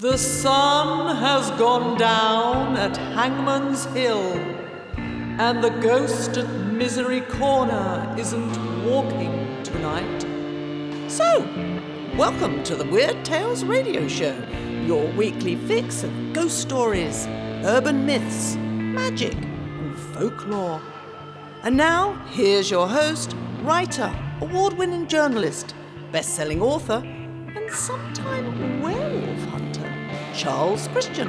The sun has gone down at Hangman's Hill, and the ghost at Misery Corner isn't walking tonight. So, welcome to the Weird Tales radio show, your weekly fix of ghost stories, urban myths, magic, and folklore. And now, here's your host, writer, award-winning journalist, best-selling author, and sometime werewolf hunter, Charles Christian.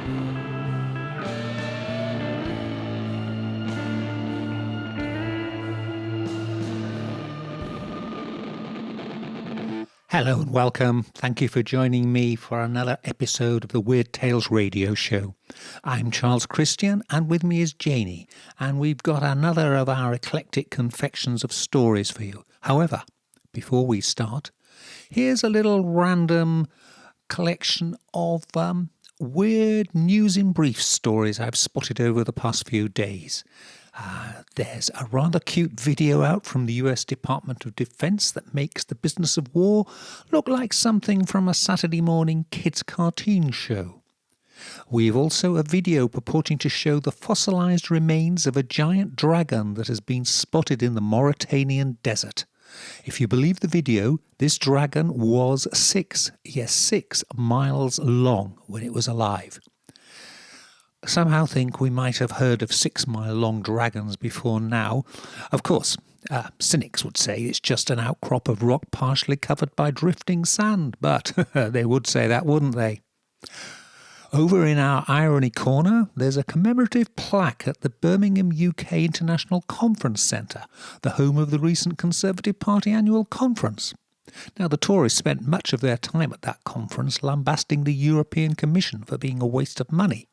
Hello and welcome. Thank you for joining me for another episode of the Weird Tales radio show. I'm Charles Christian and with me is Janie, and we've got another of our eclectic confections of stories for you. However, before we start, here's a little random collection of weird news in brief stories I've spotted over the past few days. There's a rather cute video out from the US Department of Defense that makes the business of war look like something from a Saturday morning kids' cartoon show. We've also a video purporting to show the fossilized remains of a giant dragon that has been spotted in the Mauritanian desert. If you believe the video, this dragon was 6 miles long when it was alive. Somehow think we might have heard of 6 mile long dragons before now. Of course, cynics would say it's just an outcrop of rock partially covered by drifting sand, but they would say that, wouldn't they? Over in our irony corner, there's a commemorative plaque at the Birmingham UK International Conference Centre, the home of the recent Conservative Party annual conference. Now, the Tories spent much of their time at that conference lambasting the European Commission for being a waste of money,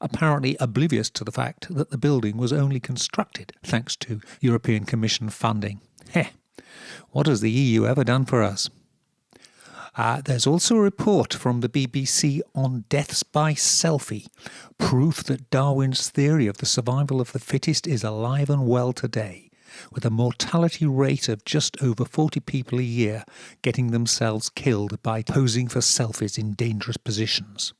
apparently oblivious to the fact that the building was only constructed thanks to European Commission funding. What has the EU ever done for us? There's also a report from the BBC on deaths by selfie, proof that Darwin's theory of the survival of the fittest is alive and well today, with a mortality rate of just over 40 people a year getting themselves killed by posing for selfies in dangerous positions.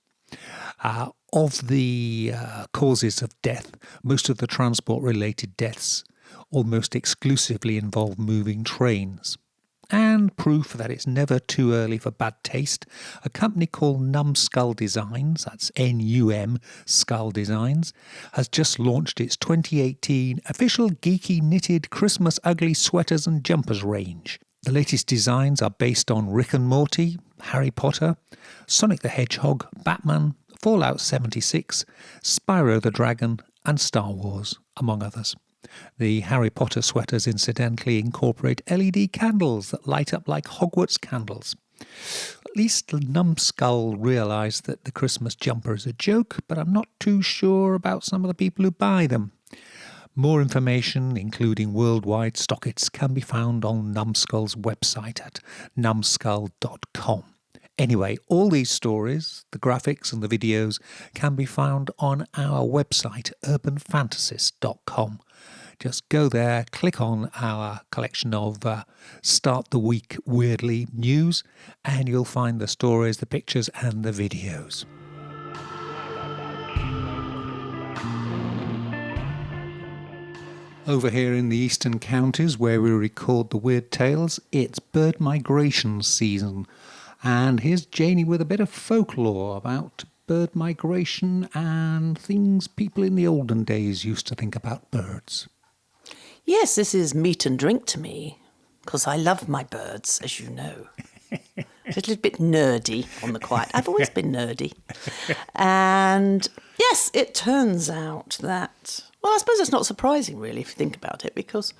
Of the causes of death, most of the transport-related deaths almost exclusively involve moving trains. And proof that it's never too early for bad taste, a company called Numskull Designs, that's N-U-M, Skull Designs, has just launched its 2018 official geeky knitted Christmas ugly sweaters and jumpers range. The latest designs are based on Rick and Morty, Harry Potter, Sonic the Hedgehog, Batman, Fallout 76, Spyro the Dragon, and Star Wars, among others. The Harry Potter sweaters incidentally incorporate LED candles that light up like Hogwarts candles. At least Numskull realised that the Christmas jumper is a joke, but I'm not too sure about some of the people who buy them. More information, including worldwide stockits, can be found on Numskull's website at numskull.com. Anyway, all these stories, the graphics and the videos, can be found on our website, urbanfantasist.com. Just go there, click on our collection of Start the Week Weirdly news, and you'll find the stories, the pictures, and the videos. Over here in the eastern counties where we record the Weird Tales, it's bird migration season. And here's Janie with a bit of folklore about bird migration and things people in the olden days used to think about birds. Yes, this is meat and drink to me, because I love my birds, as you know. A little bit nerdy on the quiet. I've always been nerdy. And yes, it turns out that, well, I suppose it's not surprising, really, if you think about it, because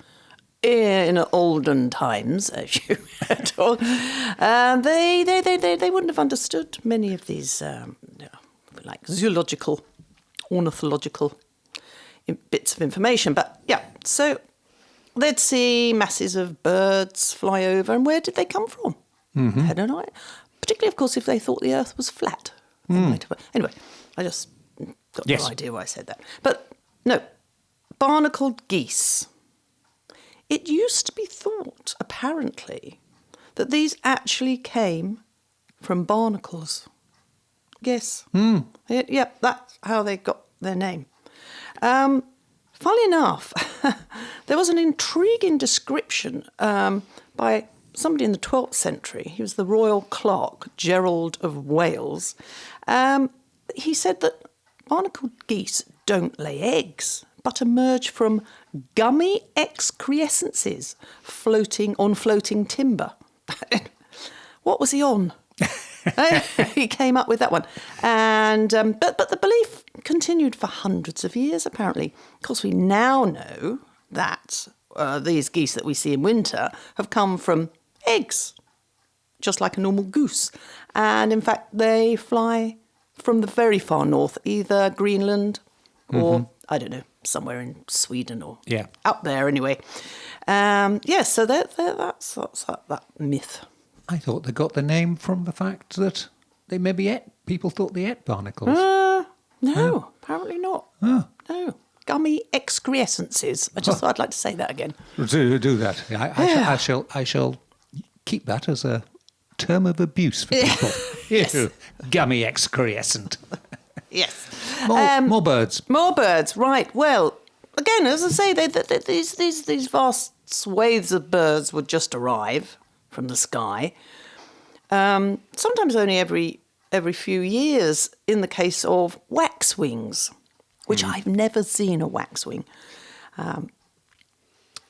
in olden times, as you told, they wouldn't have understood many of these, like zoological, ornithological bits of information. But yeah, so they'd see masses of birds fly over, and where did they come from? Mm-hmm. I had no idea. Particularly, of course, if they thought the Earth was flat. Anyway, I just got no idea why I said that. But no, Barnacle Geese. It used to be thought, apparently, that these actually came from barnacles. Yes. Yeah, that's how they got their name. Funnily enough, there was an intriguing description by somebody in the 12th century. He was the royal clerk, Gerald of Wales. He said that barnacle geese don't lay eggs, but emerge from gummy excrescences floating on floating timber. What was he on? He came up with that one. And but the belief continued for hundreds of years, apparently. Of course, we now know that these geese that we see in winter have come from eggs, just like a normal goose. And in fact, they fly from the very far north, either Greenland or, I don't know, somewhere in Sweden or up there anyway. So that's that myth. I thought they got the name from the fact that they maybe ate. People thought they ate barnacles. No, apparently not. No. Gummy excrescences. I just thought I'd like to say that again. Do that. I shall keep that as a term of abuse for people. Yes. Gummy excrescent. Yes. More birds. More birds, right. Well, again, as I say, these vast swathes of birds would just arrive from the sky. Sometimes only every few years in the case of waxwings, which I've never seen a waxwing. I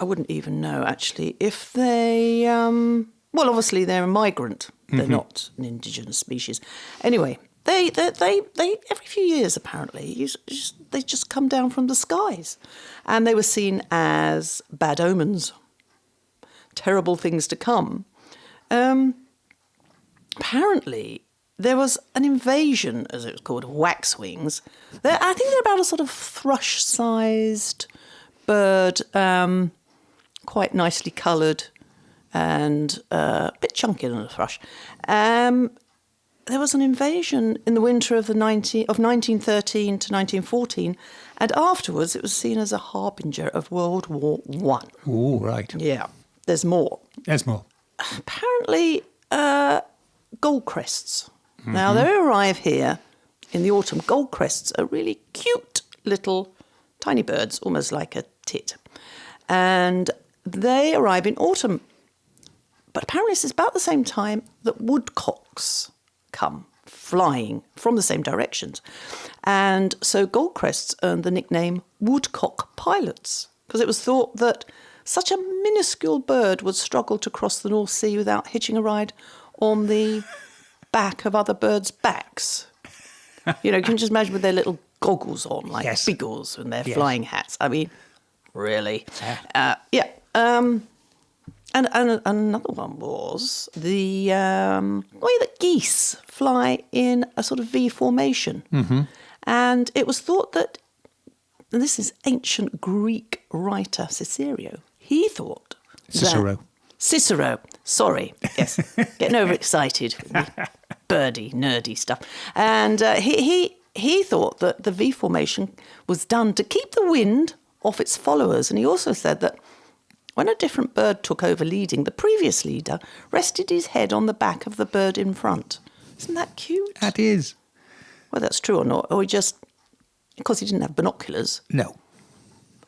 wouldn't even know, actually, if they... well, obviously, they're a migrant. They're not an indigenous species. Anyway, they every few years, apparently, they just come down from the skies. And they were seen as bad omens, terrible things to come. Apparently, there was an invasion, as it was called, of waxwings. I think they're about a sort of thrush-sized bird, quite nicely coloured and a bit chunkier than a thrush. There was an invasion in the winter of 1913 to 1914, and afterwards it was seen as a harbinger of World War I. Oh, right. Yeah, there's more. There's more. Apparently, goldcrests. Now, they arrive here in the autumn. Goldcrests are really cute little tiny birds, almost like a tit. And they arrive in autumn. But apparently this is about the same time that woodcocks come flying from the same directions. And so goldcrests earned the nickname woodcock pilots, because it was thought that such a minuscule bird would struggle to cross the North Sea without hitching a ride on the back of other birds' backs. You know, you can just imagine with their little goggles on, like beagles, and their flying hats. I mean, really. And another one was the way that geese fly in a sort of V formation. And it was thought that, and this is ancient Greek writer Cicero, he thought Cicero, sorry, yes, getting overexcited with the birdie, nerdy stuff. And he thought that the V formation was done to keep the wind off its followers. And he also said that when a different bird took over leading, the previous leader rested his head on the back of the bird in front. Isn't that cute? That is. Whether that's true or not, or he just, because he didn't have binoculars. No.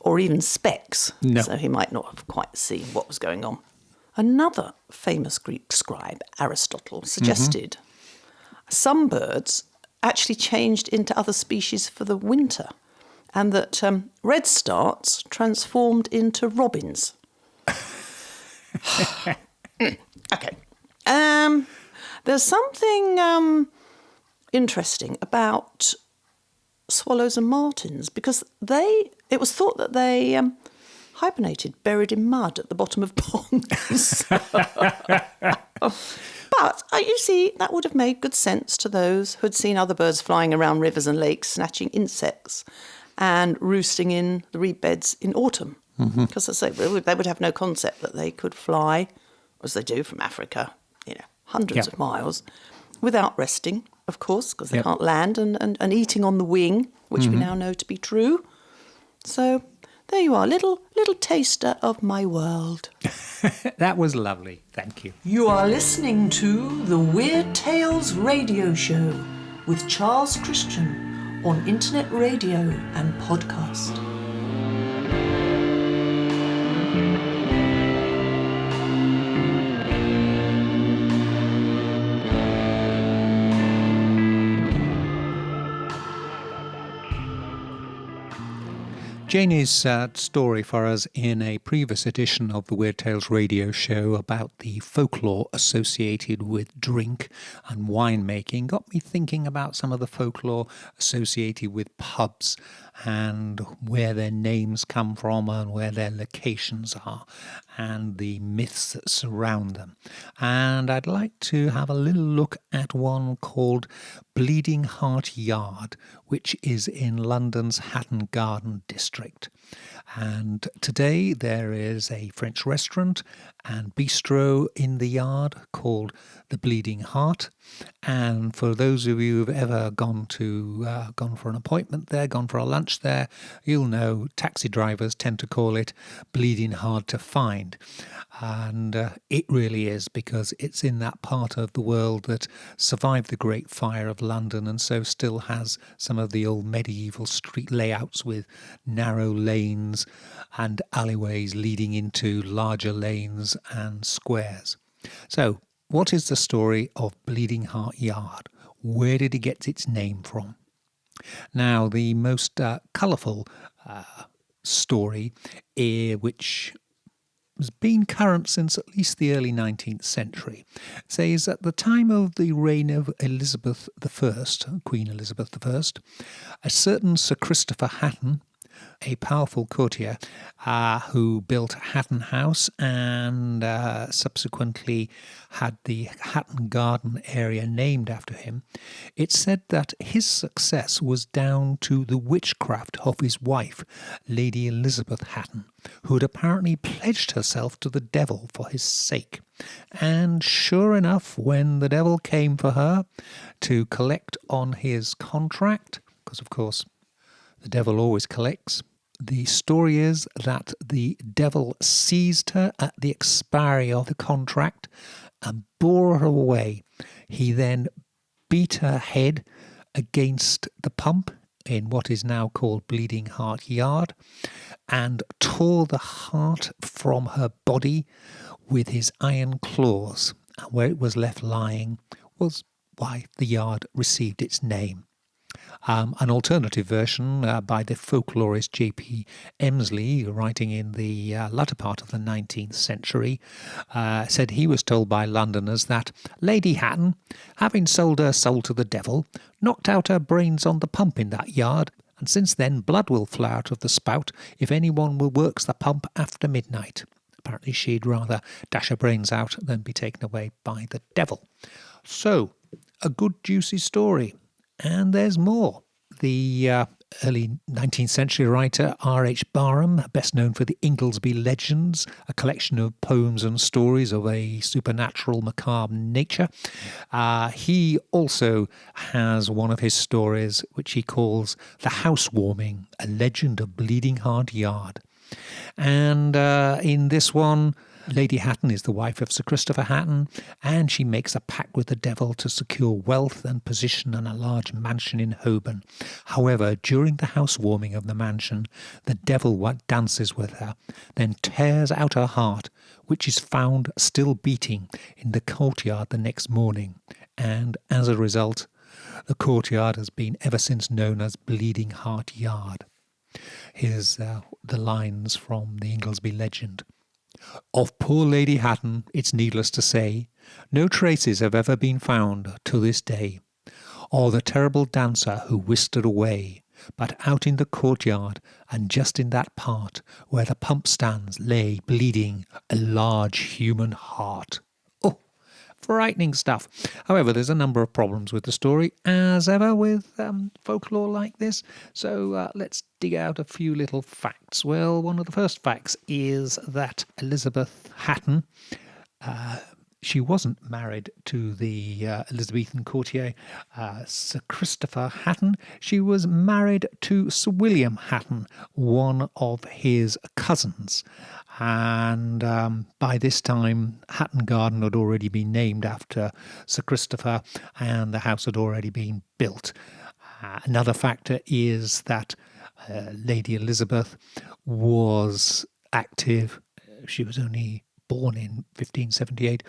Or even specs. No. So he might not have quite seen what was going on. Another famous Greek scribe, Aristotle, suggested some birds actually changed into other species for the winter, and that redstarts transformed into robins. Okay. There's something interesting about swallows and martins, because it was thought that they hibernated buried in mud at the bottom of ponds. But, you see, that would have made good sense to those who had seen other birds flying around rivers and lakes, snatching insects and roosting in the reed beds in autumn. Because, as I say, they would have no concept that they could fly, as they do from Africa, hundreds of miles, without resting, of course, because they can't land, and eating on the wing, which we now know to be true. So there you are, little taster of my world. That was lovely. Thank you. You are listening to the Weird Tales radio show with Charles Christian on internet radio and podcast. Janie's story for us in a previous edition of the Weird Tales radio show about the folklore associated with drink and winemaking got me thinking about some of the folklore associated with pubs and where their names come from and where their locations are and the myths that surround them. And I'd like to have a little look at one called Bleeding Heart Yard, which is in London's Hatton Garden district. And today there is a French restaurant and bistro in the yard called the Bleeding Heart. And for those of you who've ever gone for an appointment there, gone for a lunch there, you'll know taxi drivers tend to call it bleeding hard to find. And it really is, because it's in that part of the world that survived the Great Fire of London and so still has some of the old medieval street layouts with narrow lanes and alleyways leading into larger lanes and squares. So, what is the story of Bleeding Heart Yard? Where did it get its name from? Now, the most colourful story, which has been current since at least the early 19th century, says at the time of the reign of Elizabeth I, Queen Elizabeth I, a certain Sir Christopher Hatton, a powerful courtier who built Hatton House and subsequently had the Hatton Garden area named after him. It's said that his success was down to the witchcraft of his wife, Lady Elizabeth Hatton, who had apparently pledged herself to the devil for his sake. And sure enough, when the devil came for her to collect on his contract, because of course the devil always collects, the story is that the devil seized her at the expiry of the contract and bore her away. He then beat her head against the pump in what is now called Bleeding Heart Yard and tore the heart from her body with his iron claws. And where it was left lying was why the yard received its name. An alternative version by the folklorist J.P. Emslie, writing in the latter part of the 19th century, said he was told by Londoners that Lady Hatton, having sold her soul to the devil, knocked out her brains on the pump in that yard, and since then blood will flow out of the spout if anyone will works the pump after midnight. Apparently she'd rather dash her brains out than be taken away by the devil. So, a good juicy story. And there's more. The early 19th century writer R.H. Barham, best known for the Inglesby Legends, a collection of poems and stories of a supernatural, macabre nature. He also has one of his stories which he calls The Housewarming, a legend of Bleeding Heart Yard. And in this one, Lady Hatton is the wife of Sir Christopher Hatton, and she makes a pact with the devil to secure wealth and position and a large mansion in Holborn. However, during the housewarming of the mansion, the devil dances with her, then tears out her heart, which is found still beating in the courtyard the next morning. And as a result, the courtyard has been ever since known as Bleeding Heart Yard. Here's the lines from the Inglesby legend. Of poor Lady Hatton, it's needless to say, no traces have ever been found to this day, or the terrible dancer who whisked her away, but out in the courtyard, and just in that part where the pump stands, lay bleeding a large human heart. Oh, frightening stuff. However, there's a number of problems with the story, as ever with folklore like this. So let's dig out a few little facts. Well, one of the first facts is that Elizabeth Hatton, she wasn't married to the Elizabethan courtier Sir Christopher Hatton. She was married to Sir William Hatton, one of his cousins. And by this time, Hatton Garden had already been named after Sir Christopher, and the house had already been built. Another factor is that Lady Elizabeth was active. She was only born in 1578.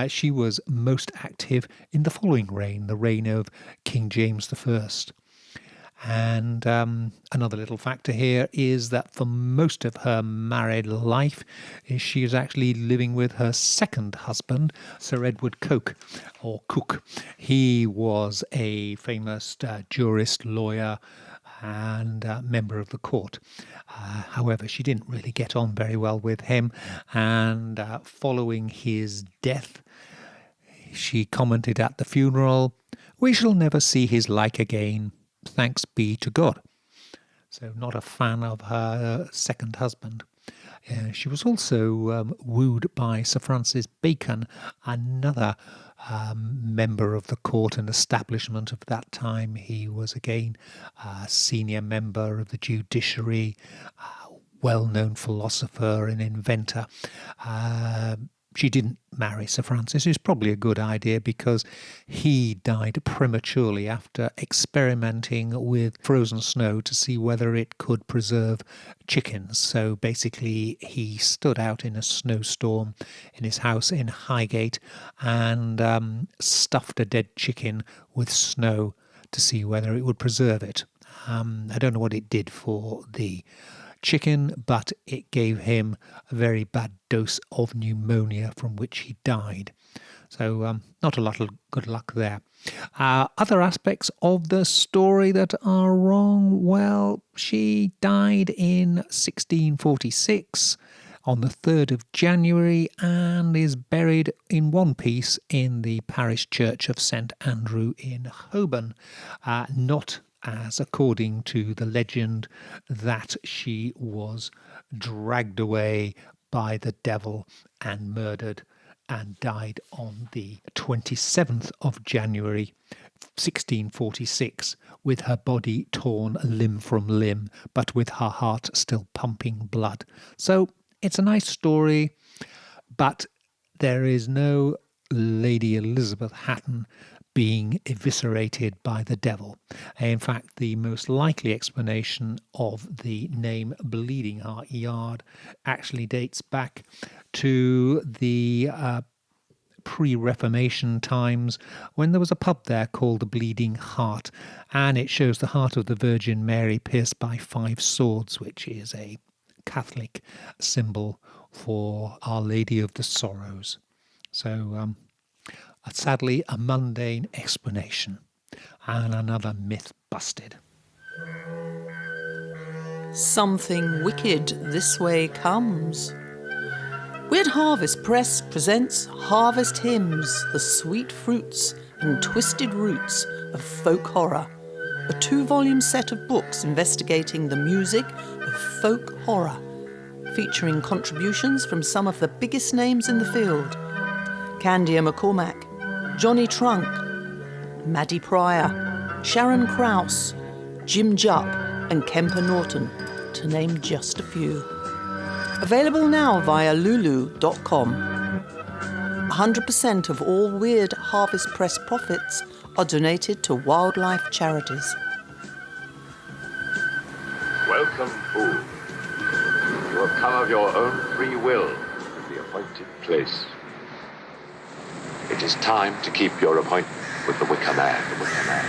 She was most active in the following reign, the reign of King James I. And another little factor here is that for most of her married life, she is actually living with her second husband, Sir Edward Coke, or Cook. He was a famous jurist, lawyer, and member of the court. However, she didn't really get on very well with him, and following his death, she commented at the funeral, "We shall never see his like again. Thanks be to God." So not a fan of her second husband. She was also wooed by Sir Francis Bacon, another member of the court and establishment of that time. He was again a senior member of the judiciary, well-known philosopher and inventor. She didn't marry Sir Francis. It was probably a good idea because he died prematurely after experimenting with frozen snow to see whether it could preserve chickens. So basically he stood out in a snowstorm in his house in Highgate and stuffed a dead chicken with snow to see whether it would preserve it. I don't know what it did for the chicken, but it gave him a very bad dose of pneumonia from which he died. So not a lot of good luck there. Other aspects of the story that are wrong, well, she died in 1646 on the 3rd of January and is buried in one piece in the parish church of St Andrew in Holborn, not as according to the legend that she was dragged away by the devil and murdered and died on the 27th of January 1646 with her body torn limb from limb but with her heart still pumping blood. So it's a nice story, but there is no Lady Elizabeth Hatton being eviscerated by the devil. In fact, the most likely explanation of the name Bleeding Heart Yard actually dates back to the pre-Reformation times when there was a pub there called the Bleeding Heart, and it shows the heart of the Virgin Mary pierced by 5 swords, which is a Catholic symbol for Our Lady of the Sorrows. So sadly, a mundane explanation and another myth busted. Something wicked this way comes. Weird Harvest Press presents Harvest Hymns, the sweet fruits and twisted roots of folk horror, a 2-volume set of books investigating the music of folk horror, featuring contributions from some of the biggest names in the field: Candia McCormack, Johnny Trunk, Maddie Pryor, Sharon Krause, Jim Jupp and Kemper Norton, to name just a few. Available now via lulu.com. 100% of all Weird Harvest Press profits are donated to wildlife charities. Welcome, fool. You have come of your own free will to the appointed place. It is time to keep your appointment with the Wicker Man. The Wicker Man.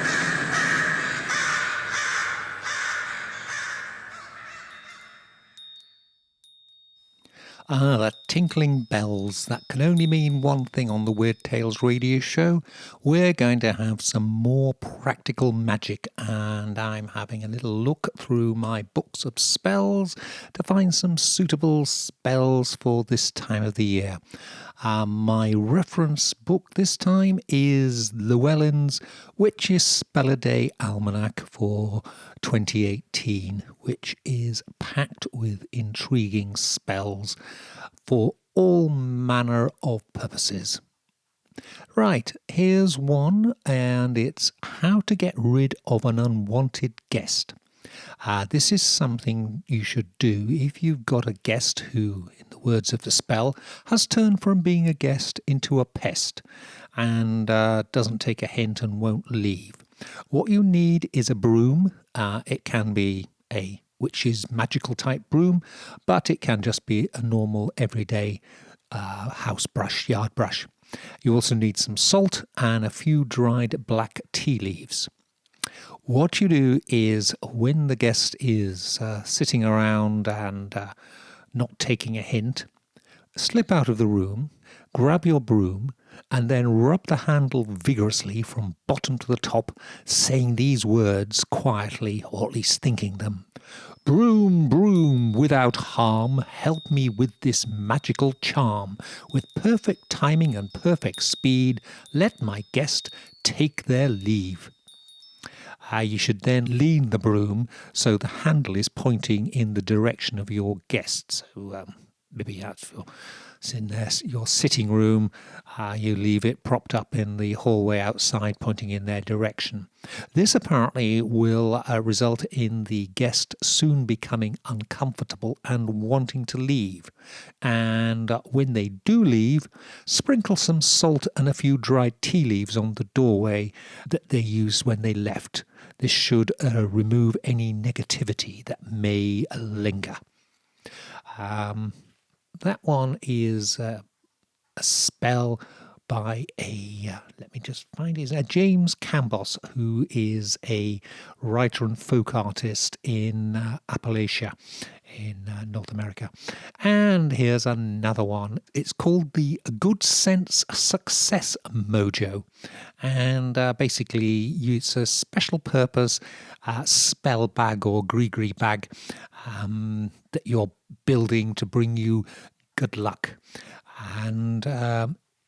The tinkling bells. That can only mean one thing on the Weird Tales radio show. We're going to have some more practical magic, and I'm having a little look through my books of spells to find some suitable spells for this time of the year. My reference book this time is Llewellyn's Witch's Spell-a-Day Almanac for 2018, which is packed with intriguing spells for all manner of purposes. Right, here's one, and it's how to get rid of an unwanted guest. This is something you should do if you've got a guest who, in the words of the spell, has turned from being a guest into a pest and doesn't take a hint and won't leave. What you need is a broom. It can be a witch's magical type broom, but it can just be a normal everyday house brush, yard brush. You also need some salt and a few dried black tea leaves. What you do is, when the guest is sitting around and not taking a hint, slip out of the room, grab your broom, and then rub the handle vigorously from bottom to the top, saying these words quietly, or at least thinking them. Broom, broom, without harm, help me with this magical charm. With perfect timing and perfect speed, let my guest take their leave. You should then lean the broom so the handle is pointing in the direction of your guest. So maybe that's in your sitting room. You leave it propped up in the hallway outside, pointing in their direction. This apparently will result in the guest soon becoming uncomfortable and wanting to leave. And when they do leave, sprinkle some salt and a few dried tea leaves on the doorway that they used when they left. This should remove any negativity that may linger. That one is a spell by let me just find it, James Cambos, who is a writer and folk artist in Appalachia in North America. And here's another one. It's called the Good Sense Success Mojo. And basically it's a special purpose spell bag or gree bag that you're building to bring you good luck. And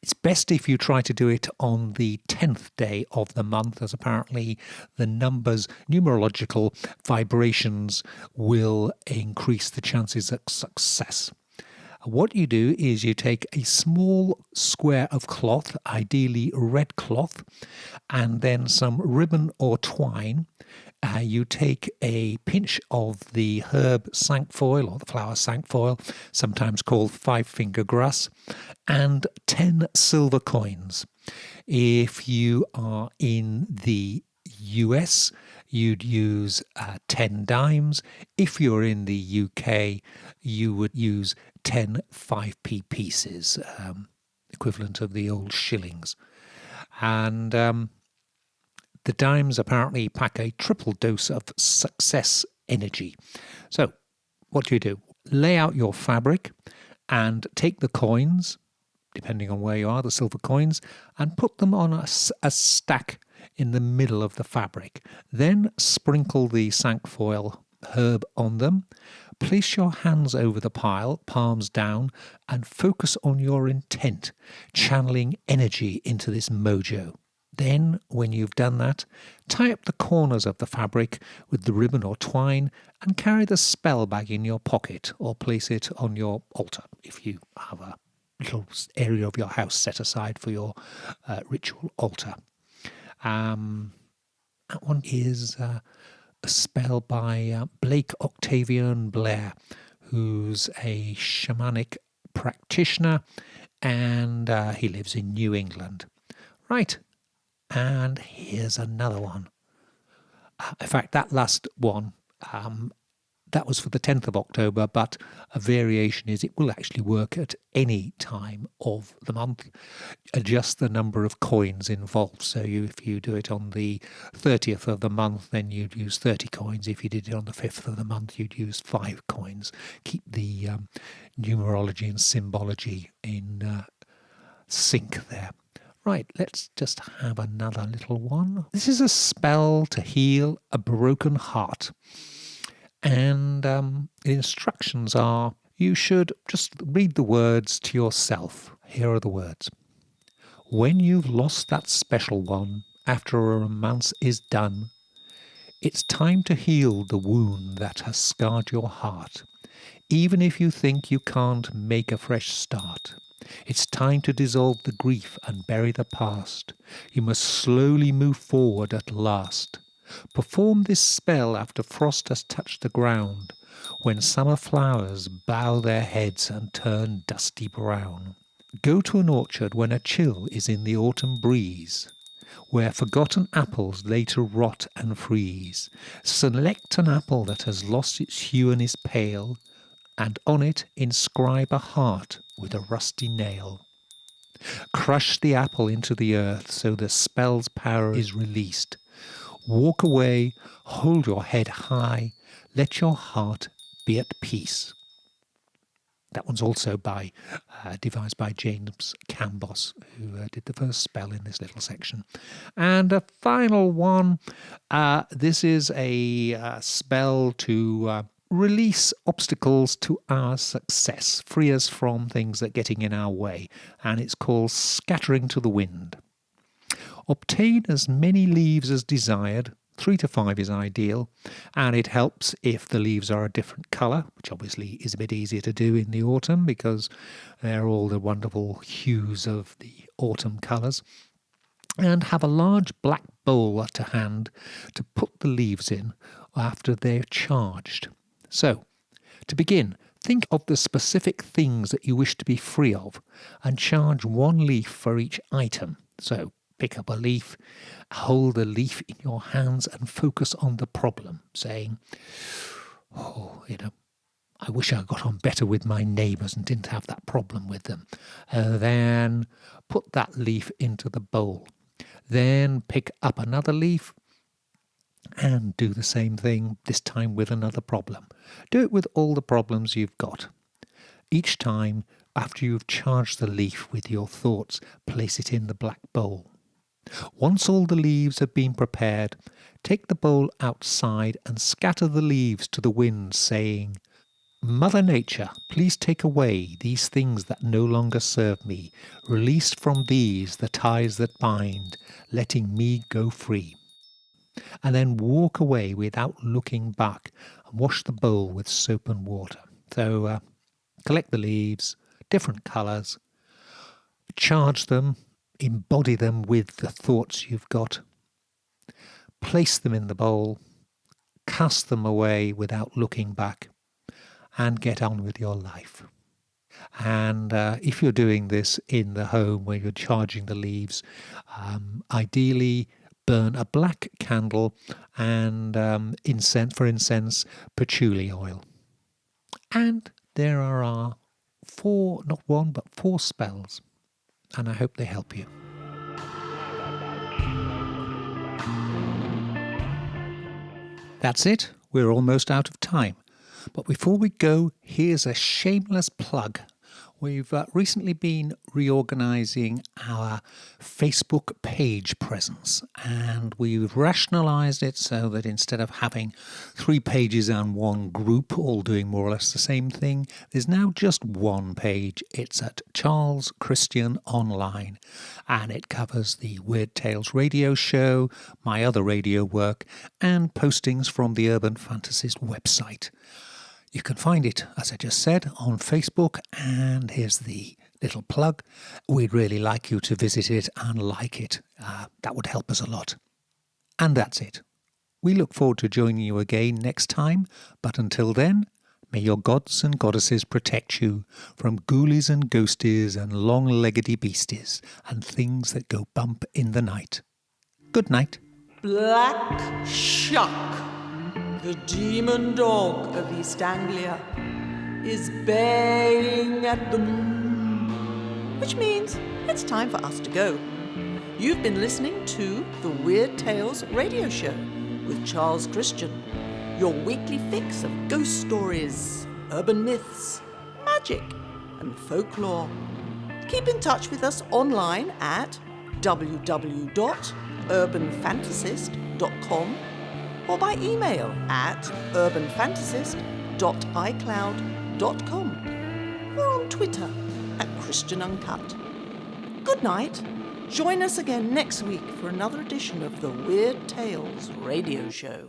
it's best if you try to do it on the 10th day of the month, as apparently the numbers, numerological vibrations will increase the chances of success. What you do is you take a small square of cloth, ideally red cloth, and then some ribbon or twine. You take a pinch of the herb cinquefoil or the flower cinquefoil, sometimes called five-finger grass, and 10 silver coins. If you are in the US, you'd use 10 dimes. If you're in the UK, you would use 10 5p pieces, equivalent of the old shillings. And the dimes apparently pack a triple dose of success energy. So what do? Lay out your fabric and take the coins, depending on where you are, the silver coins, and put them on a stack in the middle of the fabric. Then sprinkle the cinquefoil herb on them. Place your hands over the pile, palms down, and focus on your intent, channeling energy into this mojo. Then, when you've done that, tie up the corners of the fabric with the ribbon or twine and carry the spell bag in your pocket or place it on your altar if you have a little area of your house set aside for your ritual altar. That one is a spell by Blake Octavian Blair, who's a shamanic practitioner, and he lives in New England. Right. And here's another one. In fact, that last one, that was for the 10th of October, but a variation is it will actually work at any time of the month. Adjust the number of coins involved. So if you do it on the 30th of the month, then you'd use 30 coins. If you did it on the 5th of the month, you'd use 5 coins. Keep the numerology and symbology in sync there. Right, let's just have another little one. This is a spell to heal a broken heart. And the instructions are, you should just read the words to yourself. Here are the words. When you've lost that special one after a romance is done, it's time to heal the wound that has scarred your heart. Even if you think you can't make a fresh start. It's time to dissolve the grief and bury the past. You must slowly move forward at last. Perform this spell after frost has touched the ground, when summer flowers bow their heads and turn dusty brown. Go to an orchard when a chill is in the autumn breeze, where forgotten apples later rot and freeze. Select an apple that has lost its hue and is pale, and on it inscribe a heart with a rusty nail. Crush the apple into the earth so the spell's power is released. Walk away, hold your head high, let your heart be at peace. That one's also devised by James Cambos, who did the first spell in this little section. And a final one, this is a spell to release obstacles to our success, free us from things that are getting in our way, and it's called Scattering to the Wind. Obtain as many leaves as desired. 3 to 5 is ideal, and it helps if the leaves are a different colour, which obviously is a bit easier to do in the autumn because they're all the wonderful hues of the autumn colours. And have a large black bowl to hand to put the leaves in after they're charged. So, to begin, think of the specific things that you wish to be free of and charge 1 leaf for each item. So, pick up a leaf, hold the leaf in your hands and focus on the problem, saying, I wish I got on better with my neighbours and didn't have that problem with them. Then put that leaf into the bowl. Then pick up another leaf and do the same thing, this time with another problem. Do it with all the problems you've got. Each time, after you've charged the leaf with your thoughts, place it in the black bowl. Once all the leaves have been prepared, take the bowl outside and scatter the leaves to the wind, saying, Mother Nature, please take away these things that no longer serve me. Release from these the ties that bind, letting me go free. And then walk away without looking back and wash the bowl with soap and water. So collect the leaves, different colours, charge them, embody them with the thoughts you've got, place them in the bowl, cast them away without looking back, and get on with your life. And if you're doing this in the home where you're charging the leaves, ideally burn a black candle and for incense, patchouli oil. And there are our 4, not 1, but 4 spells. And I hope they help you. That's it. We're almost out of time. But before we go, here's a shameless plug. We've recently been reorganising our Facebook page presence, and we've rationalised it so that instead of having 3 pages and 1 group all doing more or less the same thing, there's now just 1 page. It's at Charles Christian Online, and it covers the Weird Tales radio show, my other radio work, and postings from the Urban Fantasist website. You can find it, as I just said, on Facebook, and here's the little plug. We'd really like you to visit it and like it. That would help us a lot. And that's it. We look forward to joining you again next time, but until then, may your gods and goddesses protect you from ghoulies and ghosties and long-leggedy beasties and things that go bump in the night. Good night. Black Shuck, the demon dog of East Anglia, is baying at the moon, which means it's time for us to go. You've been listening to the Weird Tales radio show with Charles Christian, your weekly fix of ghost stories, urban myths, magic, and folklore. Keep in touch with us online at www.urbanfantasist.com or by email at urbanfantasist.icloud.com or on Twitter at Christian Uncut. Good night. Join us again next week for another edition of the Weird Tales radio show.